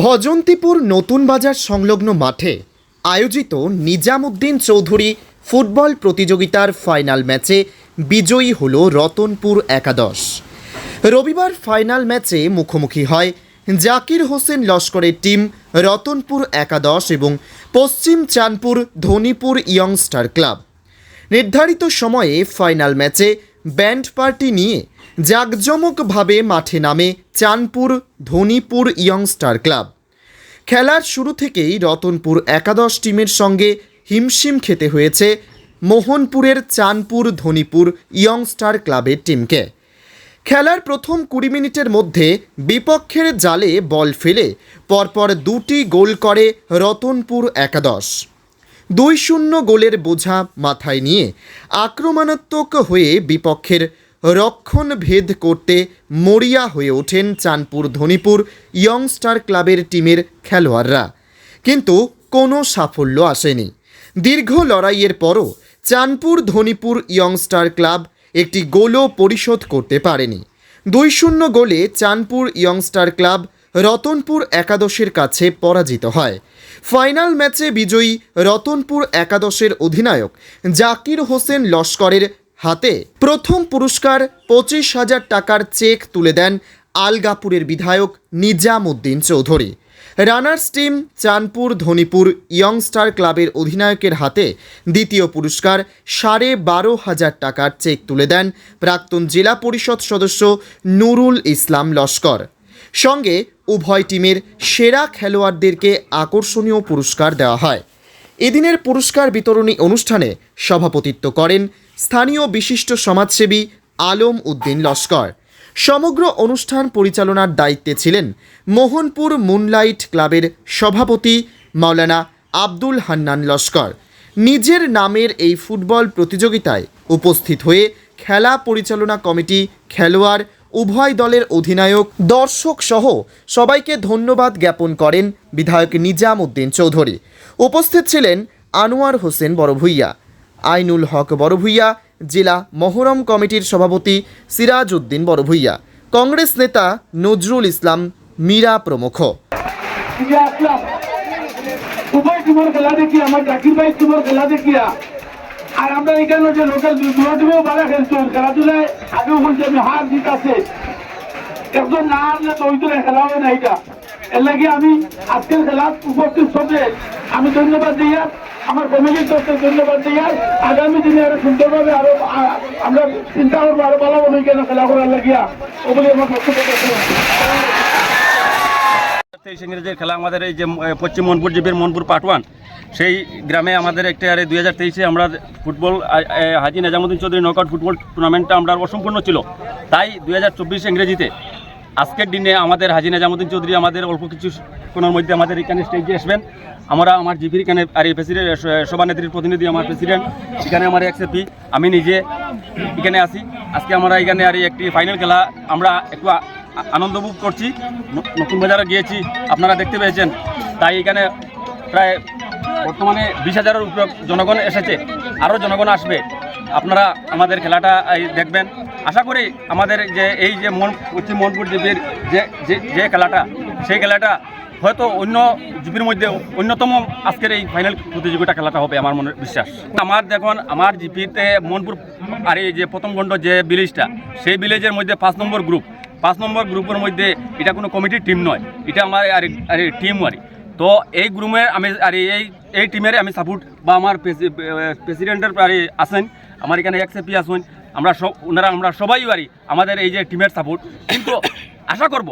ভজন্তিপুর নতুন বাজার সংলগ্ন মাঠে আয়োজিত নিজামুদ্দিন চৌধুরী ফুটবল প্রতিযোগিতার ফাইনাল ম্যাচে বিজয়ী হল রতনপুর একাদশ। রবিবার ফাইনাল ম্যাচে মুখোমুখি হয় জাকির হোসেন লস্করের টিম রতনপুর একাদশ এবং পশ্চিম চাঁদপুর ধনীপুর ইয়ংস্টার ক্লাব। নির্ধারিত সময়ে ফাইনাল ম্যাচে ব্যান্ড পার্টি নিয়ে জাঁকজমকভাবে মাঠে নামে চাঁদপুর ধনীপুর ইয়ংস্টার ক্লাব। খেলার শুরু থেকেই রতনপুর একাদশ টিমের সঙ্গে হিমশিম খেতে হয়েছে মোহনপুরের চাঁদপুর ধনীপুর ইয়ংস্টার ক্লাবের টিমকে। খেলার প্রথম 20 মিনিটের মধ্যে বিপক্ষের জালে বল ফেলে পরপর দুটি গোল করে রতনপুর একাদশ। 2-0 গোলের বোঝা মাথায় নিয়ে আক্রমণাত্মক হয়ে বিপক্ষের রক্ষণ ভেদ করতে মরিয়া হয়ে ওঠেন চাঁদপুর ধনীপুর ইয়ংস্টার ক্লাবের টিমের খেলোয়াড়রা, কিন্তু কোনো সাফল্য আসেনি। দীর্ঘ লড়াইয়ের পরও চাঁদপুর ধনীপুর ইয়ংস্টার ক্লাব একটি গোলও পরিশোধ করতে পারেনি। 2-0 গোলে চাঁদপুর ইয়ংস্টার ক্লাব রতনপুর একাদশের কাছে পরাজিত হয়। ফাইনাল ম্যাচে বিজয়ী রতনপুর একাদশের অধিনায়ক জাকির হোসেন লস্করের হাতে প্রথম পুরস্কার 25,000 টাকার চেক তুলে দেন আলগাপুরের বিধায়ক Nizamuddin Chowdhury. Runners team Chandpur Dhanipur youngster ক্লাবের অধিনায়কের হাতে দ্বিতীয় পুরস্কার 12,500 টাকার চেক তুলে দেন প্রাক্তন জেলা পরিষদ সদস্য নুরুল ইসলাম লস্কর। সঙ্গে উভয় টিমের সেরা খেলোয়াড়দেরকে আকর্ষণীয় পুরস্কার দেওয়া হয়। এদিনের পুরস্কার বিতরণী অনুষ্ঠানে সভাপতিত্ব করেন স্থানীয় বিশিষ্ট সমাজসেবী আলম উদ্দিন লস্কর। সমগ্র অনুষ্ঠান পরিচালনার দায়িত্বে ছিলেন মোহনপুর মুনলাইট ক্লাবের সভাপতি মাওলানা আব্দুল হান্নান লস্কর। নিজের নামের এই ফুটবল প্রতিযোগিতায় উপস্থিত হয়ে খেলা পরিচালনা কমিটি, খেলোয়াড়, উভয় দলের অধিনায়ক, দর্শক সহ সবাইকে ধন্যবাদ জ্ঞাপন করেন বিধায়ক নিজামুদ্দিন চৌধুরী। উপস্থিত ছিলেন আনোয়ার হোসেন বড়ভূইয়া, আইনুল হক বড়ভূইয়া, জেলা মহরম কমিটির সভাপতি সিরাজ উদ্দিন বড়ভূইয়া, কংগ্রেস নেতা নজরুল ইসলাম মীরা প্রমুখ। আর আমরা এখানে যে লোকাল টিমেও ভালো খেলছো, খেলাধুলায় আগেও বলছি আমি হার জিত আছে, একজন না হারলে তো ওই দলে খেলা হবে না। এটা এর লাগে আমি আজকের খেলা উপস্থিত সবে আমি ধন্যবাদ দিই, আমার ফ্যামিলির তরফে ধন্যবাদ দিই। আগামী দিনে আরো সুন্দরভাবে আরো আমরা চিন্তা করবো, আরো ভালো হবে কেন খেলা করার লাগিয়া ও বলে আমার বক্তব্য করছিলাম। ইংরেজের খেলা আমাদের এই যে পশ্চিম মনপুর জিপির মনপুর পার্ট 1 সেই গ্রামে আমাদের একটা 2023-এ আমরা ফুটবল হাজি নিজামুদ্দিন চৌধুরী নকআউট ফুটবল টুর্নামেন্টটা আমরা অসম্পূর্ণ ছিল। তাই 2024 ইংরেজিতে আজকের দিনে আমাদের হাজি নিজামুদ্দিন চৌধুরী আমাদের অল্প কিছু কোনোর মধ্যে আমাদের এখানে স্টেজে আসবেন। আমরা আমার জিপির এখানে আর এই প্রেসিডেন্ট সভানেত্রীর প্রতিনিধি আমার প্রেসিডেন্ট, এখানে আমার এক্সএপি, আমি নিজে এখানে আসি। আজকে আমরা এখানে আর একটি ফাইনাল খেলা আমরা একটু আনন্দ উপভোগ করছি। নতুন বাজারে গিয়েছি, আপনারা দেখতে পেয়েছেন। তাই এখানে প্রায় বর্তমানে 20,000-এর উপরে জনগণ এসেছে, আরও জনগণ আসবে। আপনারা আমাদের খেলাটা দেখবেন। আশা করি আমাদের যে এই যে পশ্চিম মোহনপুর জিপির যে খেলাটা, সেই খেলাটা হয়তো অন্য জিপির মধ্যে অন্যতম আজকের এই ফাইনাল প্রতিযোগিতা খেলাটা হবে আমার মনে বিশ্বাস। আমার দেখুন, আমার জিপিতে মোহনপুর আর এই যে প্রথম খণ্ড যে ভিলেজটা, সেই ভিলেজের মধ্যে 5 নম্বর গ্রুপ, 5 নম্বর গ্রুপের মধ্যে এটা কোনো কমিটির টিম নয়, এটা আমার আর টিম আর। তো এই গ্রুপের আমি আর এই টিমের আমি সাপোর্ট বা আমার প্রেসিডেন্টের আছেন, আমার এখানে এক্সএপি আছেন, আমরা সবাই পারি আমাদের এই যে টিমের সাপোর্ট। কিন্তু আশা করব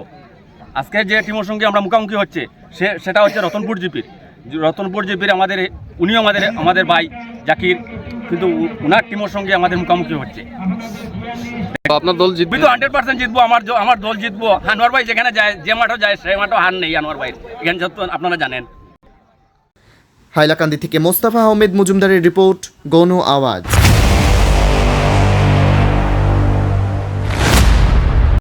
আজকে যে টিমের সঙ্গে আমরা মুখোমুখি হচ্ছে সেটা হচ্ছে রতনপুর জিপির উনিও আমাদের ভাই জাকির, কিন্তু ওনার টিমের সঙ্গে আমাদের মুখোমুখি হচ্ছে। আপনার দল জিতবে তো 100% জিতবো, আমার দল জিতবো। আনোয়ার ভাই যেখানে যায়, যে মাঠও যায়, সেই মাঠও হার নেই আনোয়ার ভাই, এখানে যত আপনারা জানেন। হাইলাকান্দি থেকে মোস্তফা আহমেদ মজুমদারের রিপোর্ট, গণ আওয়াজ।